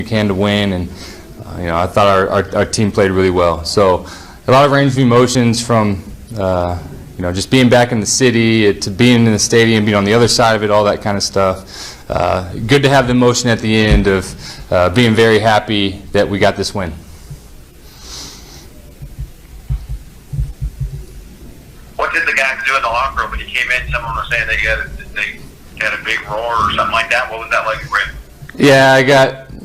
we can to win, and I thought our team played really well. So a lot of range of emotions from just being back in the city to being in the stadium, being on the other side of it, all that kind of stuff. Good to have the emotion at the end of being very happy that we got this win. What did the guys do in the locker room when you came in? Someone was saying that they had a big roar or something like that. What was that like, Brent? Yeah, I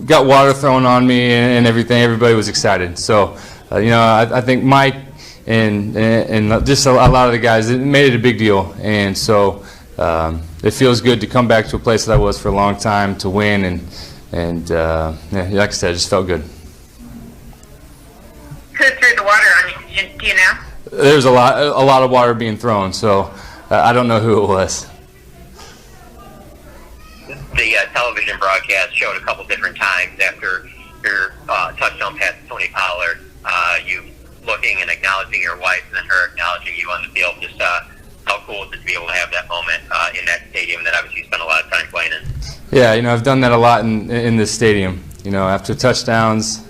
got water thrown on me and everything. Everybody was excited. So, I think Mike and just a lot of the guys, it made it a big deal. And so it feels good to come back to a place that I was for a long time to win. And like I said, it just felt good. Who threw the water on you? Do you know? There's a lot of water being thrown, so I don't know who it was. The television broadcast showed a couple different times after your touchdown pass to Tony Pollard, you looking and acknowledging your wife, and then her acknowledging you on the field. Just how cool is it to be able to have that moment in that stadium that obviously you spent a lot of time playing in? Yeah, I've done that a lot in this stadium. After touchdowns,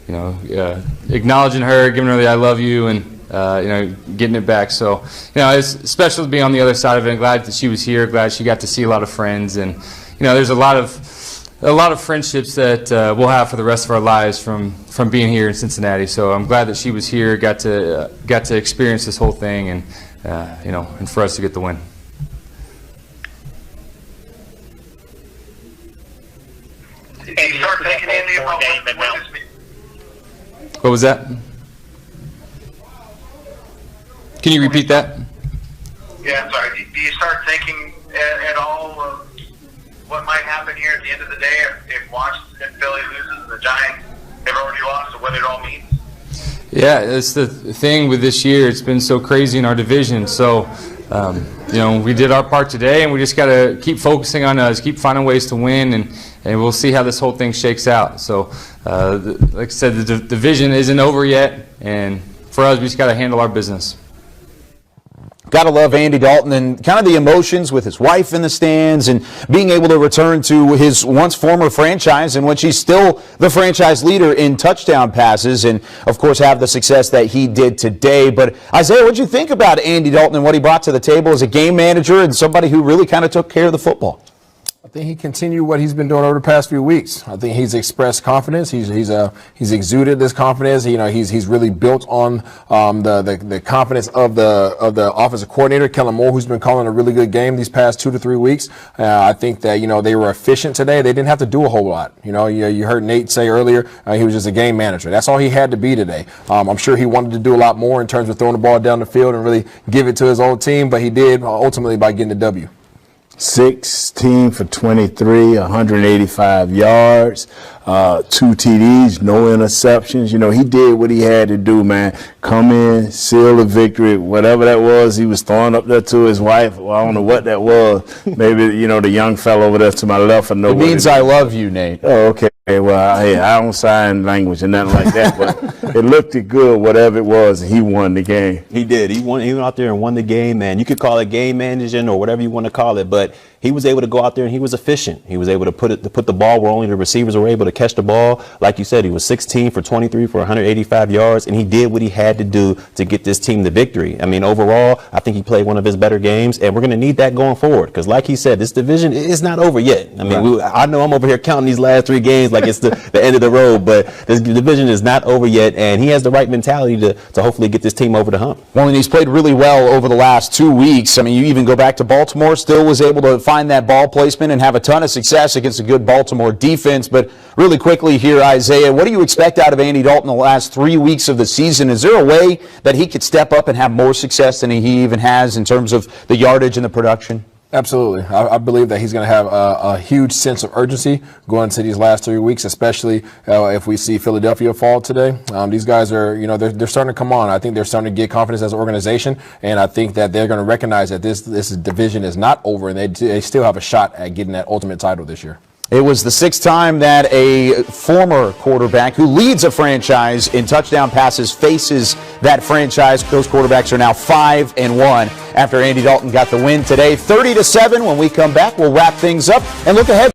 acknowledging her, giving her the "I love you," and getting it back. So, it's special to be on the other side of it. I'm glad that she was here. Glad she got to see a lot of friends, and there's a lot of friendships that we'll have for the rest of our lives from being here in Cincinnati. So I'm glad that she was here, got to experience this whole thing, and and for us to get the win. And you start thinking about what was that? Can you repeat that? Yeah, I'm sorry. Do you start thinking at all of what might happen here at the end of the day if Washington and Philly loses and the Giants have already lost, or what it all means? Yeah, it's the thing with this year. It's been so crazy in our division. So, we did our part today, and we just got to keep focusing on us, keep finding ways to win, and we'll see how this whole thing shakes out. So, like I said, the division isn't over yet, and for us, we just got to handle our business. Got to love Andy Dalton and kind of the emotions with his wife in the stands and being able to return to his once former franchise in which he's still the franchise leader in touchdown passes and, of course, have the success that he did today. But, Isaiah, what did you think about Andy Dalton and what he brought to the table as a game manager and somebody who really kind of took care of the football? I think he continued what he's been doing over the past few weeks. I think he's expressed confidence. He's exuded this confidence. He's really built on the confidence of the offensive coordinator, Kellen Moore, who's been calling a really good game these past 2 to 3 weeks. I think that they were efficient today. They didn't have to do a whole lot. You heard Nate say earlier he was just a game manager. That's all he had to be today. I'm sure he wanted to do a lot more in terms of throwing the ball down the field and really give it to his old team, but he did ultimately by getting the W. 16 for 23, 185 yards, 2 TDs, no interceptions. He did what he had to do, man. Come in, seal the victory, whatever that was he was throwing up there to his wife. Well, I don't know what that was. Maybe, the young fellow over there to my left. It means I love you, Nate. Oh, okay. Well, I don't sign language and nothing like that, but it looked good, whatever it was, and he won the game. He did. He went out there and won the game, man. You could call it game managing or whatever you want to call it, but he was able to go out there and he was efficient. He was able to put the ball where only the receivers were able to catch the ball. Like you said, he was 16 for 23 for 185 yards, and he did what he had to do to get this team the victory. I mean, overall, I think he played one of his better games, and we're going to need that going forward because, like he said, this division is not over yet. I mean, I know I'm over here counting these last 3 games like it's the end of the road, but this division is not over yet, and he has the right mentality to hopefully get this team over the hump. Well, and he's played really well over the last 2 weeks. I mean, you even go back to Baltimore, still was able to find that ball placement and have a ton of success against a good Baltimore defense. But really quickly here, Isaiah, what do you expect out of Andy Dalton the last 3 weeks of the season? Is there a way that he could step up and have more success than he even has in terms of the yardage and the production? Absolutely. I believe that he's going to have a huge sense of urgency going into these last 3 weeks, especially if we see Philadelphia fall today. These guys are, they're starting to come on. I think they're starting to get confidence as an organization, and I think that they're going to recognize that this division is not over, and they still have a shot at getting that ultimate title this year. It was the 6th time that a former quarterback who leads a franchise in touchdown passes faces that franchise. Those quarterbacks are now 5-1 after Andy Dalton got the win today. 30-7. When we come back, we'll wrap things up and look ahead.